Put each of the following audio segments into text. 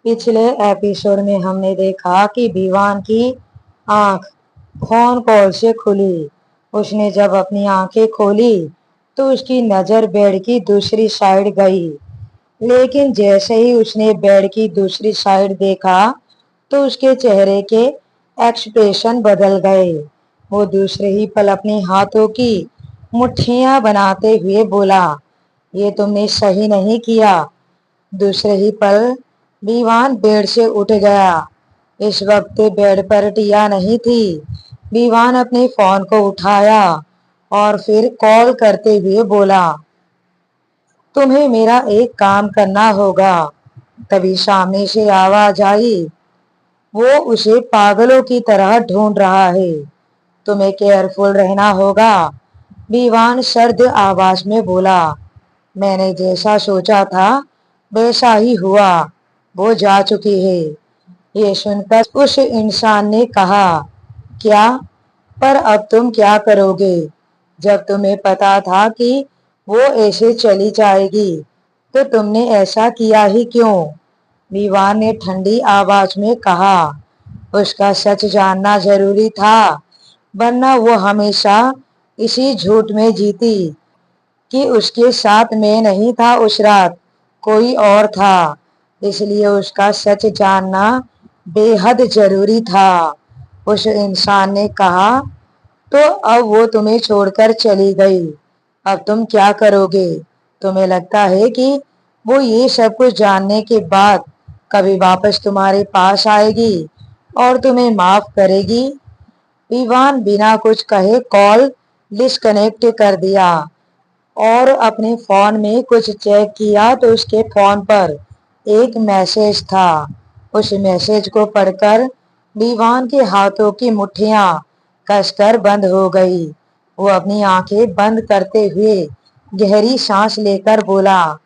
पिछले एपिसोड में हमने देखा कि विवान की आंख फोन कॉल से खुली। उसने जब अपनी आंखें खोली तो उसकी नजर बेड की दूसरी साइड गई। लेकिन जैसे ही उसने बेड की दूसरी साइड देखा तो उसके चेहरे के एक्सप्रेशन बदल गए। वो दूसरे ही पल अपने हाथों की मुट्ठियां बनाते हुए बोला, ये तुमने सही नहीं किया। दूसरे ही पल विवान बेड से उठ गया। इस वक्त बेड पर टिया नहीं थी। विवान अपने फोन को उठाया और फिर कॉल करते हुए बोला, तुम्हें मेरा एक काम करना होगा। तभी सामने से आवाज आई, वो उसे पागलों की तरह ढूंढ रहा है, तुम्हें केयरफुल रहना होगा। विवान सर्द आवाज में बोला, मैंने जैसा सोचा था वैसा ही हुआ, वो जा चुकी है। ये सुनकर उस इंसान ने कहा, क्या? पर अब तुम क्या करोगे? जब तुम्हें पता था कि वो ऐसे चली जाएगी तो तुमने ऐसा किया ही क्यों? विवान ने ठंडी आवाज में कहा, उसका सच जानना जरूरी था, वरना वो हमेशा इसी झूठ में जीती कि उसके साथ मैं नहीं था उस रात, कोई और था। इसलिए उसका सच जानना बेहद जरूरी था। उस इंसान ने कहा, तो अब वो तुम्हें छोड़कर चली गई, अब तुम क्या करोगे? तुम्हें लगता है कि वो ये सब कुछ जानने के बाद कभी वापस तुम्हारे पास आएगी और तुम्हें माफ करेगी? विवान बिना कुछ कहे कॉल डिस्कनेक्ट कर दिया और अपने फोन में कुछ चेक किया तो उसके फोन पर एक मैसेज था। उस मैसेज को पढ़कर विवान के हाथों की मुट्ठियां कसकर बंद हो गई। वो अपनी आंखें बंद करते हुए गहरी सांस लेकर बोला,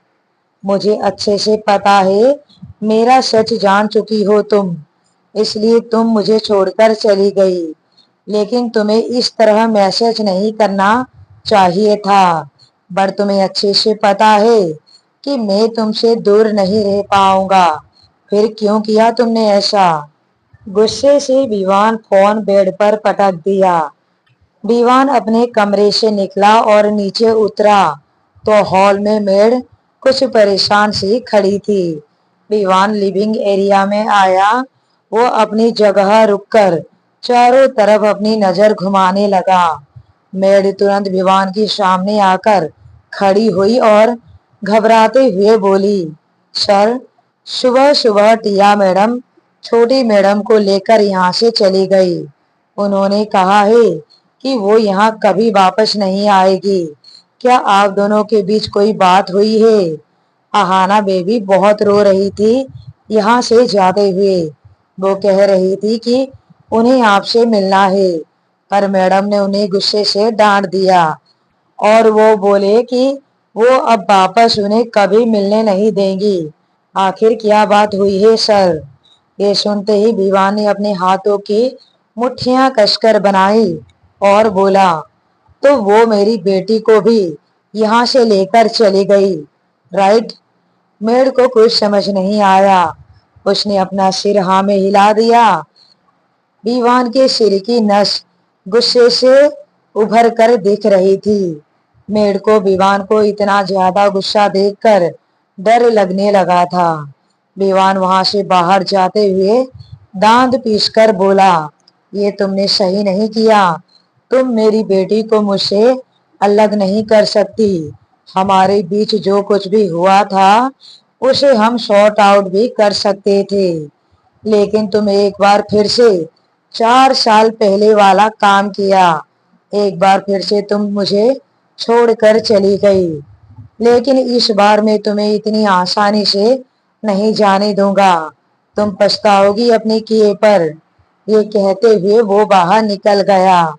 मुझे अच्छे से पता है मेरा सच जान चुकी हो तुम, इसलिए तुम मुझे छोड़कर चली गई। लेकिन तुम्हें इस तरह मैसेज नहीं करना चाहिए था। पर तुम्हें अच्छे से पता है कि मैं तुमसे दूर नहीं रह पाऊंगा, फिर क्यों किया तुमने ऐसा? गुस्से से विवान फोन बेड पर पटक दिया। विवान अपने कमरे से निकला और नीचे उतरा तो हॉल में मेड कुछ परेशान सी खड़ी थी। विवान लिविंग एरिया में आया। वो अपनी जगह रुककर चारों तरफ अपनी नजर घुमाने लगा। मेड तुरंत विवान के सामने आकर खड़ी हुई और घबराते हुए बोली, सर, सुबह सुबह टिया मैडम छोटी मैडम को लेकर यहाँ से चली गई। उन्होंने कहा है कि वो यहाँ कभी वापस नहीं आएगी। क्या आप दोनों के बीच कोई बात हुई है? अहाना बेबी बहुत रो रही थी यहाँ से जाते हुए। वो कह रही थी कि उन्हें आपसे मिलना है, पर मैडम ने उन्हें गुस्से से डांट दिया और वो बोले कि वो अब वापस उन्हें कभी मिलने नहीं देंगी। आखिर क्या बात हुई है सर? ये सुनते ही विवान ने अपने हाथों की मुट्ठियां कसकर बनाई और बोला, तो वो मेरी बेटी को भी यहाँ से लेकर चली गई, राइट? मेड को कुछ समझ नहीं आया। उसने अपना सिर हाँ में हिला दिया। विवान के सिर की नस गुस्से से उभर कर दिख रही थी। मेड को विवान को इतना ज्यादा गुस्सा देखकर डर लगने लगा था। विवान वहां से बाहर जाते हुए दांत पीसकर बोला, ये तुमने सही नहीं किया। तुम मेरी बेटी को मुझसे अलग नहीं कर सकती। हमारे बीच जो कुछ भी हुआ था उसे हम सॉर्ट आउट भी कर सकते थे, लेकिन तुम एक बार फिर से 4 साल पहले वाला काम किया। एक बार फिर से तुम मुझे छोड़कर चली गई, लेकिन इस बार मैं तुम्हें इतनी आसानी से नहीं जाने दूंगा। तुम पछताओगी अपने किए पर। ये कहते हुए वो बाहर निकल गया।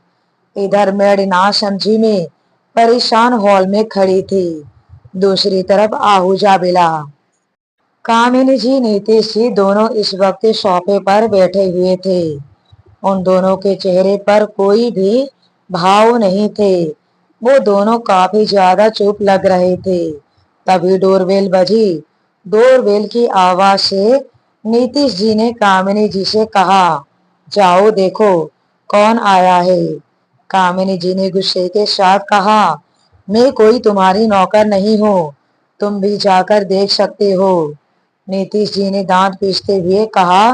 इधर मेड नासमझी में परेशान हॉल में खड़ी थी। दूसरी तरफ आहूजा बिला, कामिनी जी, नीतीश जी दोनों इस वक्त सोफे पर बैठे हुए थे। उन दोनों के चेहरे पर कोई भी भाव नहीं थे। वो दोनों काफी ज्यादा चुप लग रहे थे। तभी डोरबेल बजी। डोरबेल की आवाज से नीतीश जी ने कामिनी जी से कहा, जाओ देखो कौन आया है। कामिनी जी ने गुस्से के साथ कहा, मैं कोई तुम्हारी नौकर नहीं हूँ, तुम भी जाकर देख सकते हो। नीतीश जी ने दांत पीसते हुए कहा,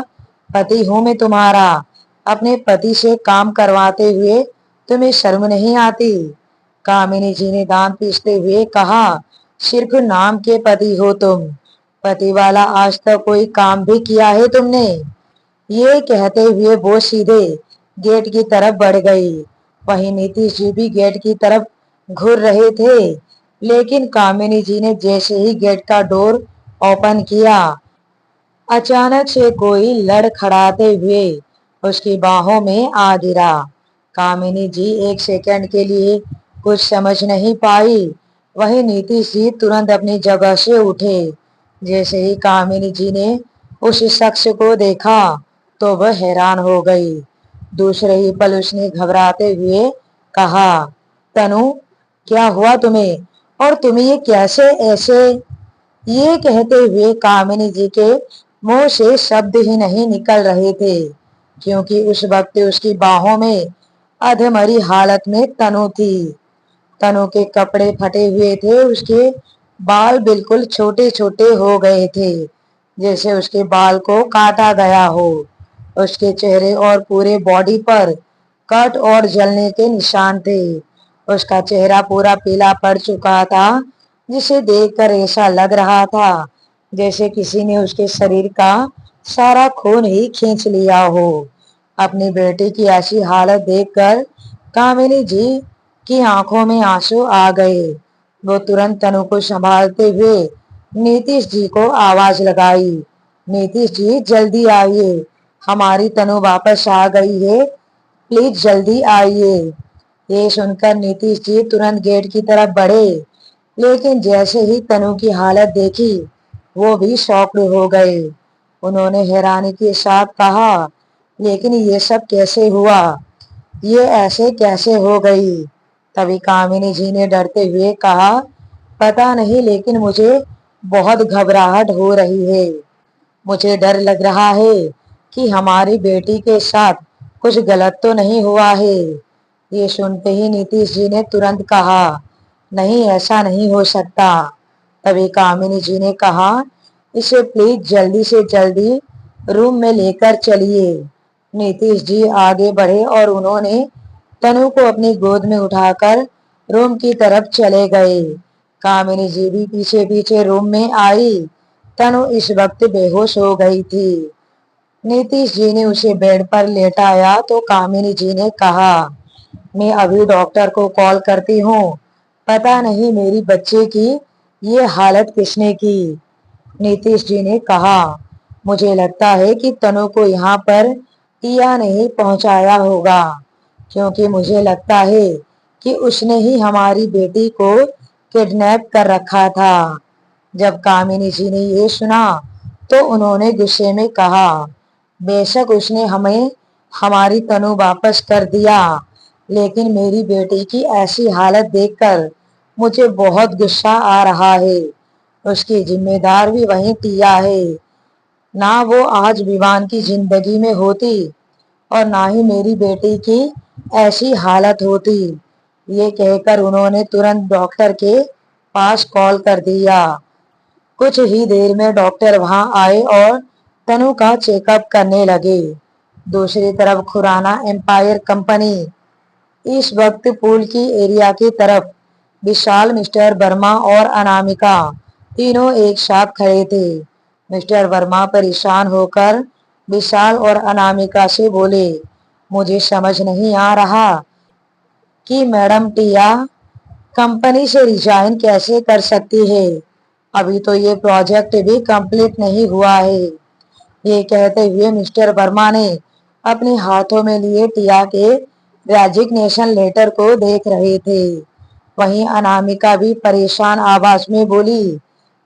पति हूँ मैं तुम्हारा, अपने पति से काम करवाते हुए तुम्हें शर्म नहीं आती। कामिनी जी ने दांत पीसते हुए कहा, सिर्फ नाम के पति हो तुम, पति वाला आज तक कोई काम भी किया है तुमने? ये कहते हुए वो सीधे गेट की तरफ बढ़ गई। वहीं नीतीश जी भी गेट की तरफ घूर रहे थे, लेकिन कामिनी जी ने जैसे ही गेट का डोर ओपन किया, अचानक से कोई लड़खड़ाते हुए उसकी बाहों में आ गिरा। कामिनी जी एक सेकंड के लिए कुछ समझ नहीं पाई। वहीं नीतीश जी तुरंत अपनी जगह से उठे। जैसे ही कामिनी जी ने उस शख्स को देखा तो वह हैरान हो गई। दूसरे ही पल उसने घबराते हुए कहा, तनु, क्या हुआ तुम्हें, और तुम्हें ये कैसे ऐसे? ये कहते हुए कामिनी जी के मुंह से शब्द ही नहीं निकल रहे थे, क्योंकि उस वक्त उसकी बाहों में अधमरी हालत में तनु थी। तनु के कपड़े फटे हुए थे, उसके बाल बिल्कुल छोटे छोटे हो गए थे, जैसे उसके बाल को काटा गया हो। उसके चेहरे और पूरे बॉडी पर कट और जलने के निशान थे। उसका चेहरा पूरा पीला पड़ चुका था, जिसे देखकर ऐसा लग रहा था जैसे किसी ने उसके शरीर का सारा खून ही खींच लिया हो। अपनी बेटी की ऐसी हालत देखकर कामिनी जी की आंखों में आंसू आ गए। वो तुरंत तनु को संभालते हुए नीतीश जी को आवाज लगाई, नीतीश जी जल्दी आइए, हमारी तनु वापस आ गई है, प्लीज जल्दी आइए। ये सुनकर नीतीश जी तुरंत गेट की तरफ बढ़े, लेकिन जैसे ही तनु की हालत देखी वो भी शॉक्ड हो गए। उन्होंने हैरानी के साथ कहा, लेकिन ये सब कैसे हुआ, ये ऐसे कैसे हो गई? तभी कामिनी जी ने डरते हुए कहा, पता नहीं, लेकिन मुझे बहुत घबराहट हो रही है। मुझे डर लग रहा है कि हमारी बेटी के साथ कुछ गलत तो नहीं हुआ है। ये सुनते ही नीतीश जी ने तुरंत कहा, नहीं, ऐसा नहीं हो सकता। तभी कामिनी जी ने कहा, इसे प्लीज जल्दी से जल्दी रूम में लेकर चलिए। नीतीश जी आगे बढ़े और उन्होंने तनु को अपनी गोद में उठाकर रूम की तरफ चले गए। कामिनी जी भी पीछे पीछे रूम में आई। तनु इस वक्त बेहोश हो गई थी। नीतीश जी ने उसे बेड पर लेटाया तो कामिनी जी ने कहा, मैं अभी डॉक्टर को कॉल करती हूँ, पता नहीं मेरी बच्चे की ये हालत किसने की। नीतीश जी ने कहा, मुझे लगता है कि तनु को यहाँ पर टिया नहीं पहुंचाया होगा, क्योंकि मुझे लगता है कि उसने ही हमारी बेटी को किडनैप कर रखा था। जब कामिनी जी ने ये सुना तो उन्होंने गुस्से में कहा, बेशक उसने हमें हमारी तनु वापस कर दिया, लेकिन मेरी बेटी की ऐसी हालत देखकर मुझे बहुत गुस्सा आ रहा है। उसकी जिम्मेदार भी वही टिया है। ना वो आज विवान की जिंदगी में होती और ना ही मेरी बेटी की ऐसी हालत होती। ये कहकर उन्होंने तुरंत डॉक्टर के पास कॉल कर दिया। कुछ ही देर में डॉक्टर वहां आए और तनु का चेकअप करने लगे। दूसरी तरफ खुराना एम्पायर कंपनी इस वक्त पूल की एरिया की तरफ विशाल, मिस्टर वर्मा और अनामिका तीनों एक साथ खड़े थे। मिस्टर वर्मा परेशान होकर विशाल और अनामिका से बोले, मुझे समझ नहीं आ रहा कि मैडम टिया कंपनी से रिजाइन कैसे कर सकती है, अभी तो ये प्रोजेक्ट भी कंप्लीट नहीं हुआ है। ये कहते हुए मिस्टर वर्मा ने अपने हाथों में लिए टिया के रेजिग्नेशन लेटर को देख रहे थे। वहीं अनामिका भी परेशान आवाज में बोली,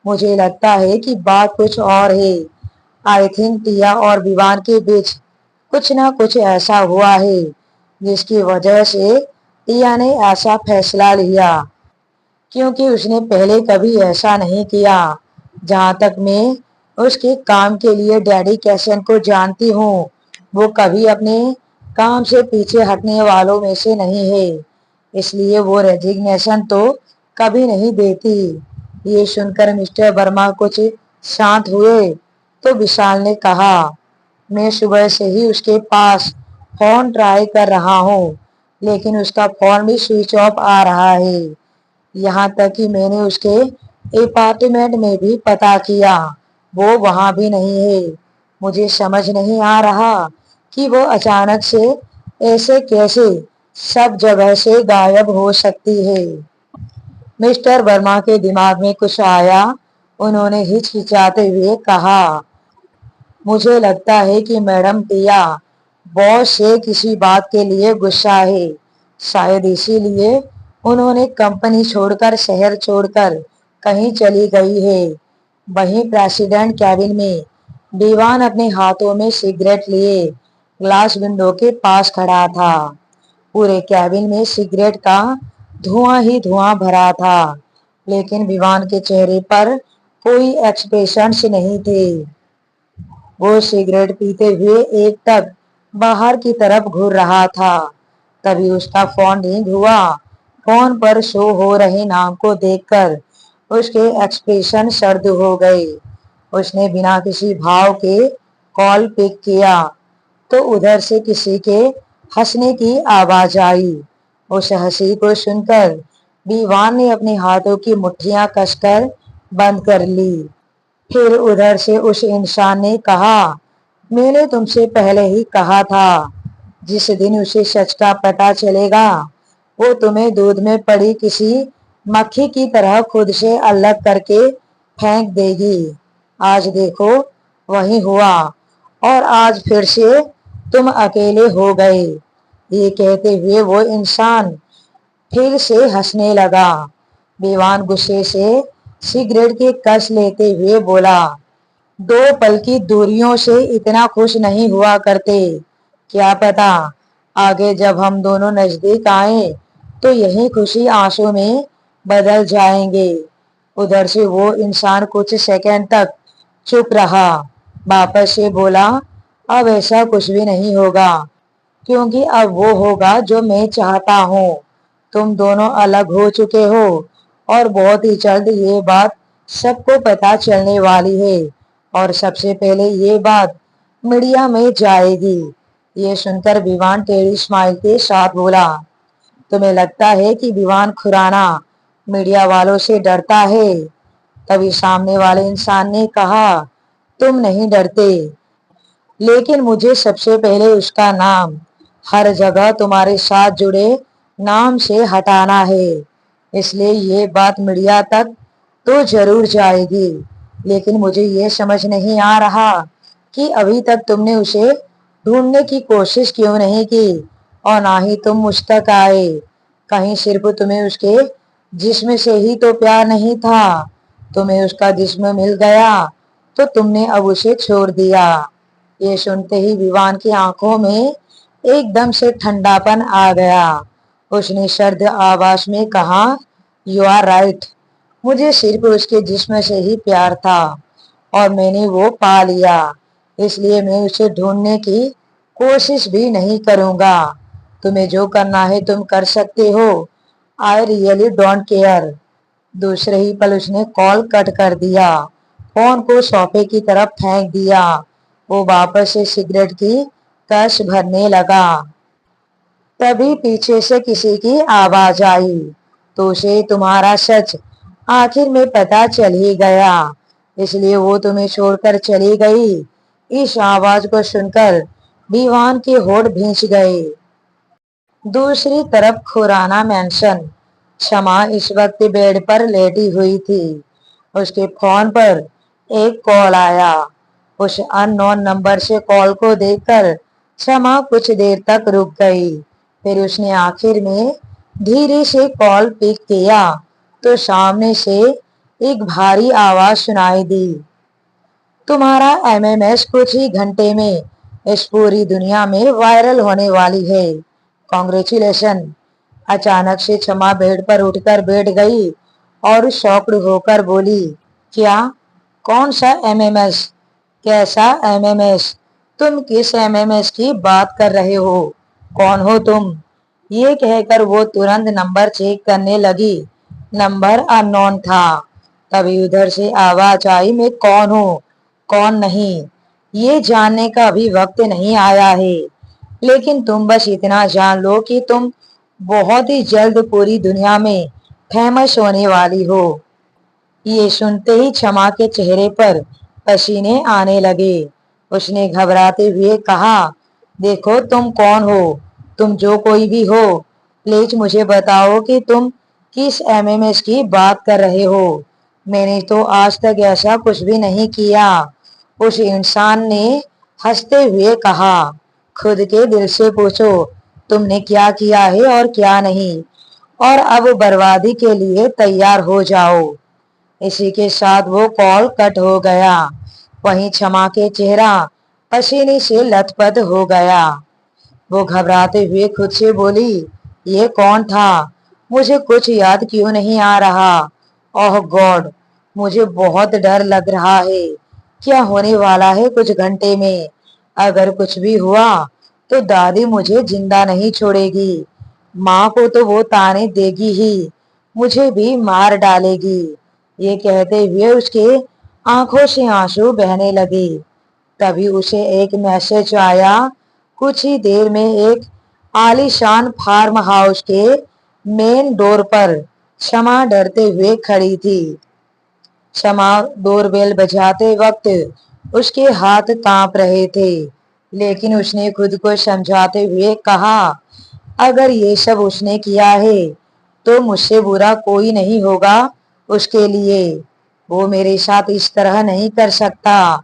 मुझे लगता है कि बात कुछ और है। आई थिंक टिया और विवान के बीच कुछ ना कुछ ऐसा हुआ है जिसकी वजह से टिया ने ऐसा फैसला लिया, क्योंकि उसने पहले कभी ऐसा नहीं किया। जहां तक मैं اس کے کام کے لیے ڈیڈیکیشن کو جانتی ہوں. وہ کبھی اپنے کام سے پیچھے ہٹنے والوں میں سے نہیں ہے، اس لیے وہ ریزگنیشن تو کبھی نہیں دیتی. یہ سن کر مسٹر ورما کچھ شانت ہوئے تو وشال نے کہا، میں صبح سے ہی اس کے پاس فون ٹرائی کر رہا ہوں لیکن اس کا فون بھی سوئچ آف آ رہا ہے. یہاں تک کہ میں نے اس کے اپارٹمنٹ میں بھی پتہ کیا، وہ وہاں بھی نہیں ہے. مجھے سمجھ نہیں آ رہا کہ وہ اچانک سے ایسے کیسے سب جگہ سے غائب ہو سکتی ہے. مسٹر ورما کے دماغ میں کچھ آیا. انہوں نے ہچکچاتے ہوئے کہا، مجھے لگتا ہے کہ میڈم ٹیا باس سے کسی بات کے لیے غصہ ہے. شاید اسی لیے انہوں نے کمپنی چھوڑ کر شہر چھوڑ کر کہیں چلی گئی ہے. وہیں پریزیڈنٹ کیبن میں دیوان اپنے ہاتھوں میں سگریٹ لیے گلاس ونڈو کے پاس کھڑا تھا. پورے کیبن میں سگریٹ کا دھواں ہی دھواں بھرا تھا لیکن دیوان کے چہرے پر کوئی ایکسپریشنز نہیں تھے. وہ سگریٹ پیتے ہوئے ایک ٹک باہر کی طرف گھور رہا تھا. تبھی اس کا فون رنگ ہوا. فون پر شو ہو رہے نام کو دیکھ کر اس کے ایکسپریشن سرد ہو گئے. اس نے بنا کسی بھاؤ کے کال پک کیا تو ادھر سے کسی کے ہنسنے کی آواز آئی. اس ہنسی کو سن کر دیوان نے اپنے ہاتھوں کی مٹھیاں کس کر بند کر لی. پھر ادھر سے اس انسان نے کہا، میں نے تم سے پہلے ہی کہا تھا جس دن اسے سچ کا پتہ چلے گا وہ تمہیں دودھ میں پڑی کسی مکھی کی طرح خود سے الگ کر کے پھینک دے گی. آج دیکھو وہی ہوا اور آج پھر سے تم اکیلے ہو گئے. یہ کہتے ہوئے وہ انسان پھر سے ہنسنے لگا. دیوان غصے سے سگریٹ کے کش لیتے ہوئے بولا، دو پل کی دوریوں سے اتنا خوش نہیں ہوا کرتے. کیا پتا آگے جب ہم دونوں نزدیک آئیں تو یہی خوشی آنسو میں بدل جائیں گے. ادھر سے وہ انسان کچھ سیکنڈ تک چپ رہا. واپس سے بولا، اب ایسا کچھ بھی نہیں ہوگا کیونکہ اب وہ ہوگا جو میں چاہتا ہوں. تم دونوں الگ ہو چکے ہو اور بہت ہی جلد یہ بات سب کو پتا چلنے والی ہے اور سب سے پہلے یہ بات میڈیا میں جائے گی. یہ سن کر دیوان ٹیڑھی اسمائل کے ساتھ بولا، تمہیں لگتا ہے کہ دیوان کھرانا میڈیا والوں سے ڈرتا ہے؟ تبھی سامنے والے انسان نے کہا، تم نہیں ڈرتے لیکن مجھے سب سے پہلے اس کا نام ہر جگہ تمہارے ساتھ جڑے نام سے ہٹانا ہے. اس لیے یہ بات میڈیا تک تو ضرور جائے گی لیکن مجھے یہ سمجھ نہیں آ رہا کہ ابھی تک تم نے اسے ڈھونڈنے کی کوشش کیوں نہیں کی اور نہ ہی تم مجھ تک آئے. کہیں صرف تمہیں اس کے جسم سے ہی تو پیار نہیں تھا؟ تمہیں اس کا جسم مل گیا تو تم نے اب اسے چھوڑ دیا. یہ سنتے ہی دیوان کی آنکھوں میں ایک دم سے ٹھنڈا پن آ گیا. اس نے سرد آواز میں کہا، یو آر رائٹ. مجھے صرف اس کے جسم سے ہی پیار تھا اور میں نے وہ پا لیا. اس لیے میں اسے ڈھونڈنے کی کوشش بھی نہیں کروں گا. تمہیں جو کرنا ہے تم کر سکتے ہو. I really don't care. دوسرے ہی پل اس نے کال کٹ کر دیا. فون کو صوفے کی طرف پھینک دیا. وہ واپس سے سگریٹ کی کش بھرنے لگا. تبھی پیچھے سے کسی کی آواز آئی، تو اسے تمہارا سچ آخر میں پتا چل ہی گیا اس لیے وہ تمہیں چھوڑ کر چلی گئی. اس آواز کو سن کر دیوان کے ہونٹ بھینچ گئے. دوسری طرف کھورانا مینشن. شمع اس وقت بیڈ پر لیٹی ہوئی تھی. اس کے فون پر ایک کال آیا. اس ان نون نمبر سے کال کو دیکھ کر شمع کچھ دیر تک رک گئی. پھر اس نے آخر میں دھیرے سے کال پک کیا تو سامنے سے ایک بھاری آواز سنائی دی، تمہارا MMS کچھ ہی گھنٹے میں اس پوری دنیا میں وائرل ہونے والی ہے. کانگریچولیشن. اچانک سے شمع بیڈ پر اٹھ کر بیٹھ گئی اور شاکڈ ہو کر بولی، کیا कौन सा एमएमएस? कैसा एमएमएस? तुम किस एमएमएस की बात कर रहे हो? कौन हो तुम? ये कहकर वो तुरंत नंबर चेक करने लगी। नंबर अननोन था। तभी उधर से आवाज आई, मैं कौन हूँ कौन नहीं ये जानने का अभी वक्त नहीं आया है, लेकिन तुम बस इतना जान लो कि तुम बहुत ही जल्द पूरी दुनिया में फेमस होने वाली हो। ये सुनते ही क्षमा के चेहरे पर पसीने आने लगे। उसने घबराते हुए कहा, देखो तुम कौन हो? तुम जो कोई भी हो, प्लीज मुझे बताओ कि तुम किस एमएमएस की बात कर रहे हो। मैंने तो आज तक ऐसा कुछ भी नहीं किया। उस इंसान ने हंसते हुए कहा, खुद के दिल से पूछो तुमने क्या किया है और क्या नहीं, और अब बर्बादी के लिए तैयार हो जाओ। इसी के साथ वो कॉल कट हो गया। वहीं क्षमा के चेहरा पसीने से लथपथ हो गया। वो घबराते हुए खुद से बोली, ये कौन था? मुझे कुछ याद क्यों नहीं आ रहा? ओह गॉड, मुझे बहुत डर लग रहा है। क्या होने वाला है कुछ घंटे में? अगर कुछ भी हुआ तो दादी मुझे जिंदा नहीं छोड़ेगी। माँ को तो वो ताने देगी ही, मुझे भी मार डालेगी। ये कहते हुए उसके आंखों से आंसू बहने लगे। तभी उसे एक मैसेज आया। कुछ ही देर में एक आलीशान फार्म हाउस के मेन डोर पर क्षमा डरते हुए खड़ी थी। क्षमा डोरबेल बजाते वक्त उसके हाथ कांप रहे थे, लेकिन उसने खुद को समझाते हुए कहा, अगर ये सब उसने किया है तो मुझसे बुरा कोई नहीं होगा उसके लिए। वो मेरे साथ इस तरह नहीं कर सकता।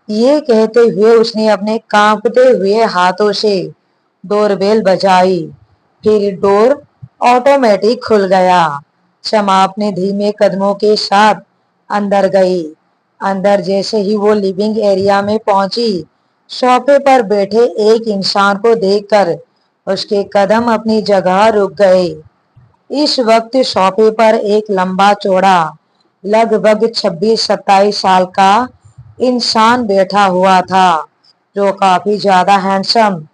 ये कहते हुए उसने अपने कांपते हुए हाथों से डोरबेल बजाई। फिर डोर ऑटोमेटिक खुल गया। क्षमा अपने धीमे कदमों के साथ अंदर गई। अंदर जैसे ही वो लिविंग एरिया में पहुंची, सोफे पर बैठे एक इंसान को देखकर उसके कदम अपनी जगह रुक गए। इस वक्त सोफे पर एक लंबा चौड़ा, लगभग 26-27 साल का इंसान बैठा हुआ था, जो काफी ज्यादा हैंडसम,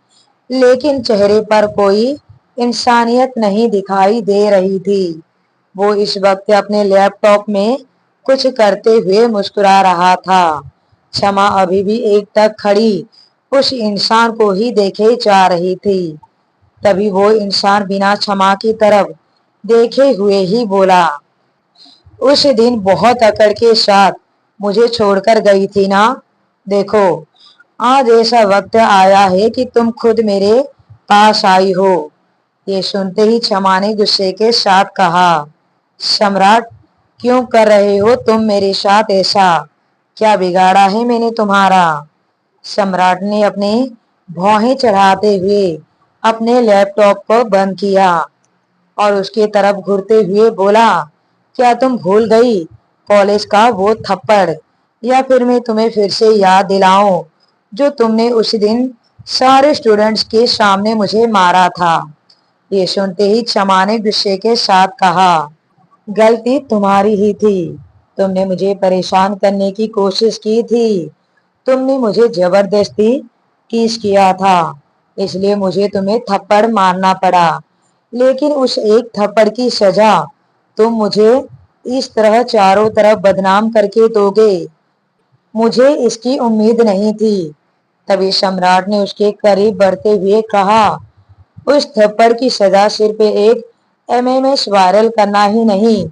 लेकिन चेहरे पर कोई इंसानियत नहीं दिखाई दे रही थी। वो इस वक्त अपने लैपटॉप में कुछ करते हुए मुस्कुरा रहा था। क्षमा अभी भी एक टक खड़ी उस इंसान को ही देखे जा रही थी। तभी वो इंसान बिना क्षमा की तरफ देखे हुए ही बोला, उस दिन बहुत अकड़ के साथ मुझे छोड़कर गई थी ना। देखो, आज ऐसा वक्त आया है कि तुम खुद मेरे पास आई हो। ये सुनते ही क्षमा ने गुस्से के साथ कहा, सम्राट, क्यों कर रहे हो तुम मेरे साथ ऐसा? क्या बिगाड़ा है मैंने तुम्हारा? सम्राट ने अपने भौहें चढ़ाते हुए अपने लैपटॉप को बंद किया और उसकी तरफ घूरते हुए बोला, क्या तुम भूल गई कॉलेज का वो थप्पड़? या फिर मैं तुम्हें फिर से याद दिलाऊं जो तुमने उस दिन सारे स्टूडेंट्स के सामने मुझे मारा था? ये सुनते ही क्षमा ने गुस्से के साथ कहा, गलती तुम्हारी ही थी। तुमने मुझे परेशान करने की कोशिश की थी। तुमने मुझे जबरदस्ती टीज किया था, इसलिए मुझे तुम्हें थप्पड़ मारना पड़ा। लेकिन उस एक थप्पड़ की सजा तुम मुझे इस तरह चारों तरफ बदनाम करके दोगे, मुझे इसकी उम्मीद नहीं थी। तभी सम्राट ने उसके करीब बढ़ते हुए कहा, उस थप्पड़ की सजा सिर्फ एक एमएमएस वायरल करना ही नहीं,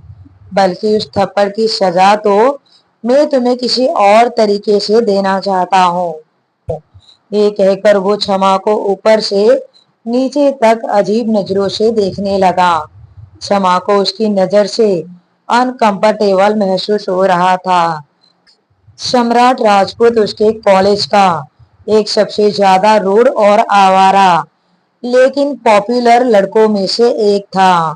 बल्कि उस थप्पड़ की सजा तो मैं तुम्हें किसी और तरीके से देना चाहता हूँ। ये कहकर वो क्षमा को ऊपर से नीचे तक अजीब नजरों से देखने लगा। क्षमा को उसकी नजर से अनकंफर्टेबल महसूस हो रहा था। सम्राट राजपूत उसके कॉलेज का एक सबसे ज्यादा रूड और आवारा लेकिन पॉपुलर लड़कों में से एक था।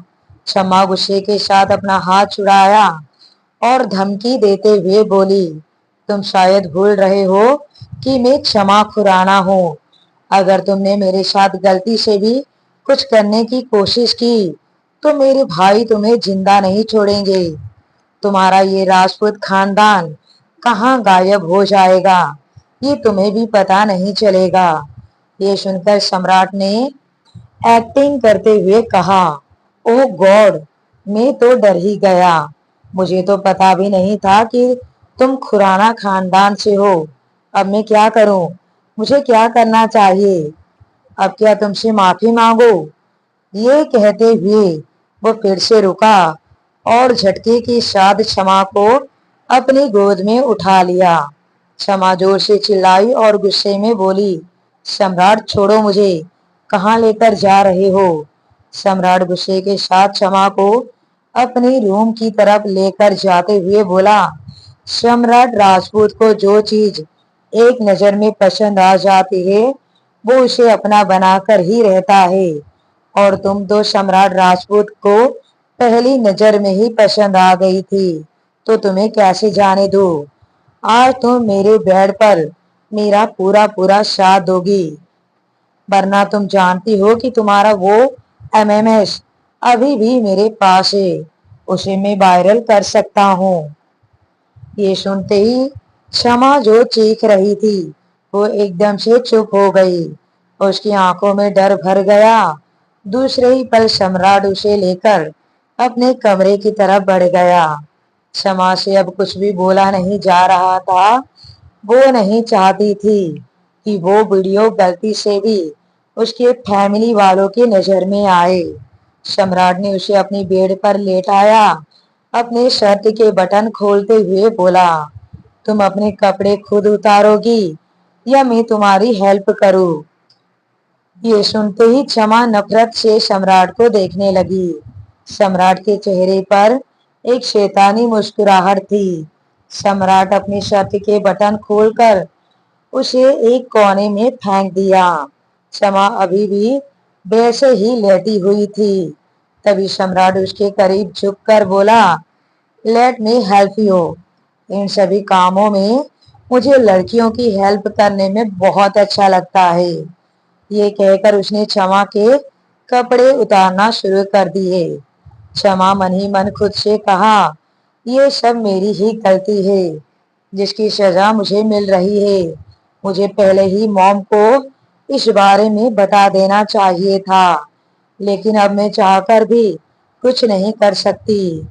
क्षमा गुस्से के साथ अपना हाथ छुड़ाया और धमकी देते हुए बोली, तुम शायद भूल रहे हो कि मैं क्षमा खुराना हूँ। अगर तुमने मेरे साथ गलती से भी कुछ करने की कोशिश की तो मेरे भाई तुम्हें जिंदा नहीं छोड़ेंगे। तुम्हारा ये राजपूत खानदान कहाँ गायब हो जाएगा, ये तुम्हें भी पता नहीं चलेगा। ये सुनकर सम्राट ने एक्टिंग करते हुए कहा, ओह गॉड, मैं तो डर ही गया। मुझे तो पता भी नहीं था कि तुम खुराना खानदान से हो। अब मैं क्या करूं? मुझे क्या करना चाहिए? अब क्या तुमसे माफी मांगो? ये कहते हुए वो फिर से रुका और झटके के साथ क्षमा को अपनी गोद में उठा लिया। क्षमा जोर से चिल्लाई और गुस्से में बोली, सम्राट छोड़ो मुझे, कहाँ लेकर जा रहे हो? सम्राट गुस्से के साथ क्षमा को अपनी रूम की तरफ लेकर जाते हुए बोला, सम्राट राजपूत को जो चीज एक नजर में पसंद आ जाती है वो उसे अपना बनाकर ही रहता है, और तुम तो सम्राट राजपूत को पहली नजर में ही पसंद आ गई थी, तो तुम्हें कैसे जाने दो। आज तुम मेरे बेड पर मेरा पूरा पूरा साथ दोगी, वरना तुम जानती हो कि तुम्हारा वो एमएमएस अभी भी मेरे पास है, उसे मैं वायरल कर सकता हूँ। ये सुनते ही क्षमा जो चीख रही थी वो एकदम से चुप हो गई। उसकी आंखों में डर भर गया। दूसरे ही पल सम्राट उसे लेकर अपने कमरे की तरफ बढ़ गया। क्षमा से अब कुछ भी बोला नहीं जा रहा था। वो नहीं चाहती थी कि वो वीडियो गलती से भी उसके फैमिली वालों की नजर में आए। सम्राट ने उसे अपनी बेड पर लेटाया, अपने शर्ट के बटन खोलते हुए बोला, तुम अपने कपड़े खुद उतारोगी या मैं तुम्हारी हेल्प करूं? ये सुनते ही क्षमा नफरत से सम्राट को देखने लगी। सम्राट के चेहरे पर एक शैतानी मुस्कुराहट थी। सम्राट अपनी शर्ट के बटन खोलकर उसे एक कोने में फेंक दिया। क्षमा अभी भी वैसे ही लेटी हुई थी। तभी सम्राट उसके करीब झुककर बोला, लेट मी हेल्प यू। इन सभी कामों में मुझे लड़कियों की हेल्प करने में बहुत अच्छा लगता है। ये कहकर उसने क्षमा के कपड़े उतारना शुरू कर दिए। क्षमा मन ही मन खुद से कहा, ये सब मेरी ही गलती है जिसकी सजा मुझे मिल रही है। मुझे पहले ही मॉम को इस बारे में बता देना चाहिए था, लेकिन अब मैं चाहकर भी कुछ नहीं कर सकती,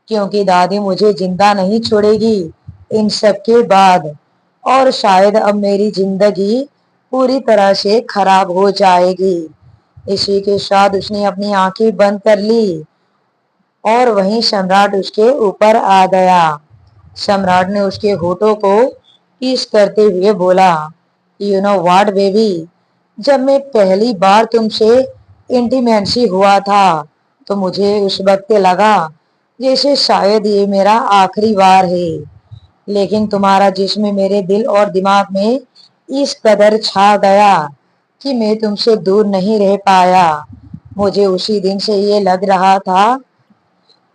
क्योंकि दादी मुझे जिंदा नहीं छोड़ेगी इन सब के बाद, और शायद अब मेरी जिंदगी पूरी तरह से खराब हो जाएगी। इसी के साथ उसने अपनी आंखें बंद कर ली और वहीं सम्राट उसके ऊपर आ गया। सम्राट ने उसके होठों को किस करते हुए बोला, यू नो व्हाट बेबी, जब मैं पहली बार तुमसे इंटीमेसी हुआ था तो मुझे उस वक्त लगा जैसे शायद ये मेरा आखिरी बार है, लेकिन तुम्हारा जिस्म मेरे दिल और दिमाग में इस कदर छा गया कि मैं तुमसे दूर नहीं रह पाया। मुझे उसी दिन से ये लग रहा था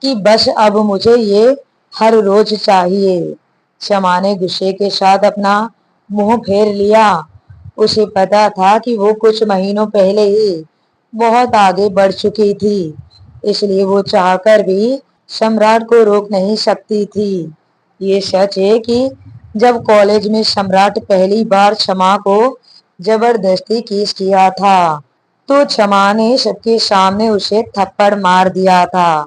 कि बस अब मुझे ये हर रोज चाहिए। क्षमा ने गुस्से के साथ अपना मुंह फेर लिया। उसे पता था कि वो कुछ महीनों पहले ही बहुत आगे बढ़ चुकी थी, इसलिए वो चाहकर भी सम्राट को रोक नहीं सकती थी। ये सच है कि जब कॉलेज में सम्राट पहली बार क्षमा को जबरदस्ती किस किया था तो क्षमा ने सबके सामने उसे थप्पड़ मार दिया था,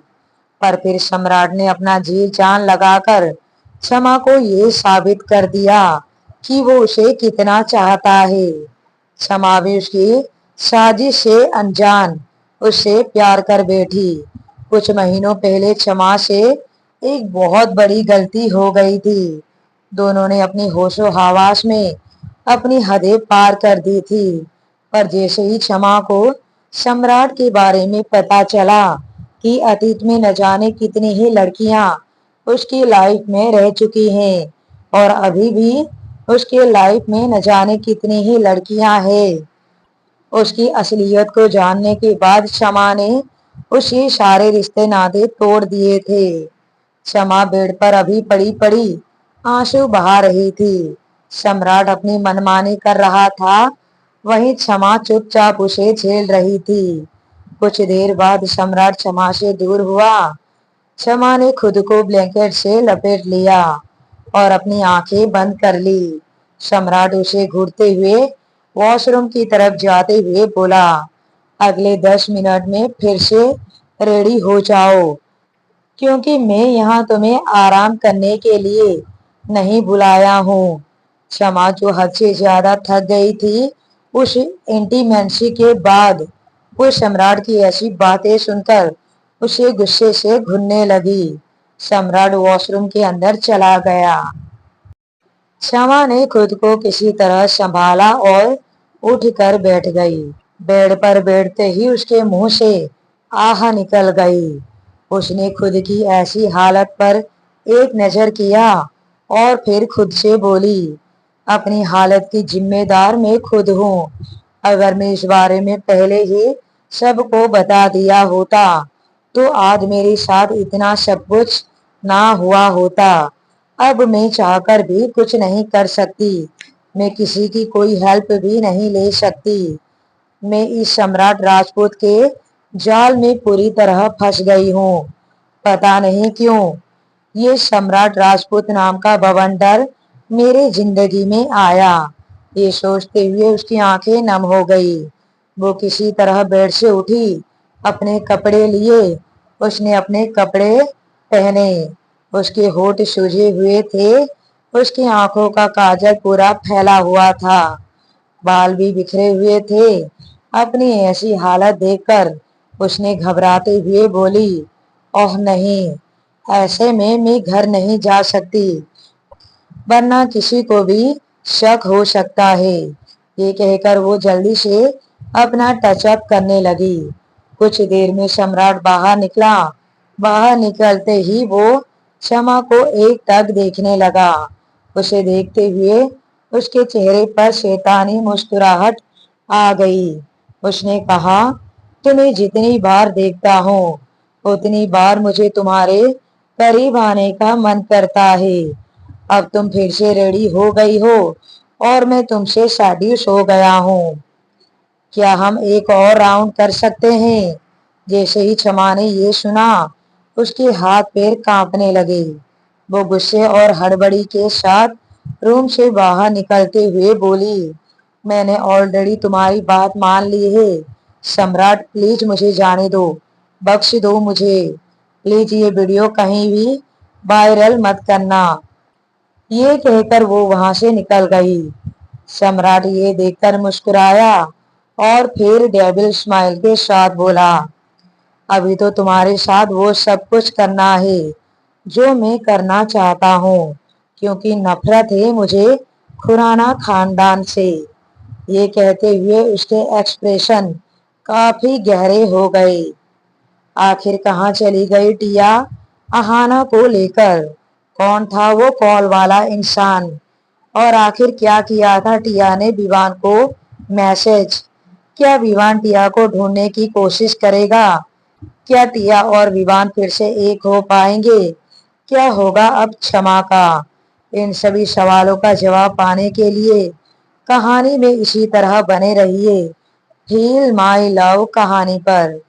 पर फिर सम्राट ने अपना जी जान लगाकर क्षमा को ये साबित कर दिया कि वो उसे कितना चाहता है। क्षमा भी उसकी साजिश से अनजान उससे प्यार कर बैठी। कुछ महीनों पहले क्षमा से एक बहुत बड़ी गलती हो गई थी। दोनों ने अपनी होशो हवास में अपनी हदें पार कर दी थी, पर जैसे ही क्षमा को सम्राट के बारे में पता चला कि अतीत में न जाने कितनी ही लड़कियां उसकी लाइफ में रह चुकी हैं और अभी भी उसके लाइफ में न जाने कितनी ही लड़कियां हैं, उसकी असलियत को जानने के बाद क्षमा ने उसके सारे रिश्ते नाते तोड़ दिए थे। क्षमा बेड पर अभी पड़ी पड़ी आंसू बहा रही थी। सम्राट अपनी मनमानी कर रहा था, वहीं क्षमा चुपचाप उसे झेल रही थी। कुछ देर बाद सम्राट क्षमा से दूर हुआ। क्षमा ने खुद को ब्लैंकेट से लपेट लिया और अपनी आंखें बंद कर ली। सम्राट उसे घूरते हुए वॉशरूम की तरफ जाते हुए बोला, अगले 10 मिनट में फिर से रेडी हो जाओ, क्योंकि मैं यहाँ तुम्हें आराम करने के लिए नहीं बुलाया हूँ। क्षमा, जो हद से ज्यादा थक गई थी उस इंटीमेंसी के बाद, वो सम्राट की ऐसी बातें सुनकर उसे गुस्से से घुनने लगी। सम्राट वॉशरूम के अंदर चला गया। क्षमा ने खुद को किसी तरह संभाला और उठकर बैठ गई। बेड पर बैठते ही उसके मुंह से आह निकल गई। उसने खुद की ऐसी हालत पर एक नजर किया और फिर खुद से बोली, अपनी हालत की जिम्मेदार मैं खुद हूँ। अगर मैं इस बारे में पहले ही सबको बता दिया होता तो आज मेरे साथ इतना सब कुछ ना हुआ होता। अब मैं चाहकर भी कुछ नहीं कर सकती, मैं किसी की कोई हेल्प भी नहीं ले सकती। मैं इस सम्राट राजपूत के जाल में पूरी तरह फंस गई हूँ। पता नहीं क्यों ये सम्राट राजपूत नाम का बवंडर मेरे जिंदगी में आया। ये सोचते हुए उसकी आंखें नम हो गई। वो किसी तरह बेड से उठी, अपने कपड़े लिए, उसने अपने कपड़े पहने। उसके होठ सूजे हुए थे, उसकी आंखों का काजल पूरा फैला हुआ था, बाल भी बिखरे हुए थे। अपनी ऐसी हालत देखकर उसने घबराते हुए बोली, ओह नहीं, ऐसे में मैं घर नहीं जा सकती, वरना किसी को भी शक हो सकता है। ये कहकर वो जल्दी से अपना टचअप करने लगी। कुछ देर में सम्राट बाहर निकला। बाहर निकलते ही वो क्षमा को एक टक देखने लगा। उसे देखते हुए उसके चेहरे पर शैतानी मुस्कुराहट आ गई। उसने कहा, तुम्हें जितनी बार देखता हूँ उतनी बार मुझे तुम्हारे करीब आने का मन करता है। अब तुम फिर से रेडी हो गई हो और मैं तुमसे सेड्यूस हो गया हूँ। क्या हम एक और राउंड कर सकते हैं? जैसे ही क्षमा ने ये सुना उसके हाथ पैर कांपने लगे। वो गुस्से और हड़बड़ी के साथ रूम से बाहर निकलते हुए बोली, मैंने ऑलरेडी तुम्हारी बात मान ली है। सम्राट, प्लीज मुझे जाने दो, बख्श दो मुझे। प्लीज ये वीडियो कहीं भी वायरल मत करना। ये कहकर वो वहां से निकल गई। सम्राट ये देखकर मुस्कुराया और फिर डेविल स्माइल के साथ बोला, अभी तो तुम्हारे साथ वो सब कुछ करना है जो मैं करना चाहता हूँ, क्योंकि नफरत है मुझे खुराना खानदान से। ये कहते हुए उसके एक्सप्रेशन काफी गहरे हो गए। आखिर कहाँ चली गई टिया अहाना को लेकर? कौन था वो कॉल वाला इंसान? और आखिर क्या किया था टिया ने विवान को मैसेज? क्या विवान टिया को ढूंढने की कोशिश करेगा? क्या टिया और विवान फिर से एक हो पाएंगे? क्या होगा अब क्षमा का? इन सभी सवालों का जवाब पाने के लिए कहानी में इसी तरह बने रहिए हील माई लव कहानी पर।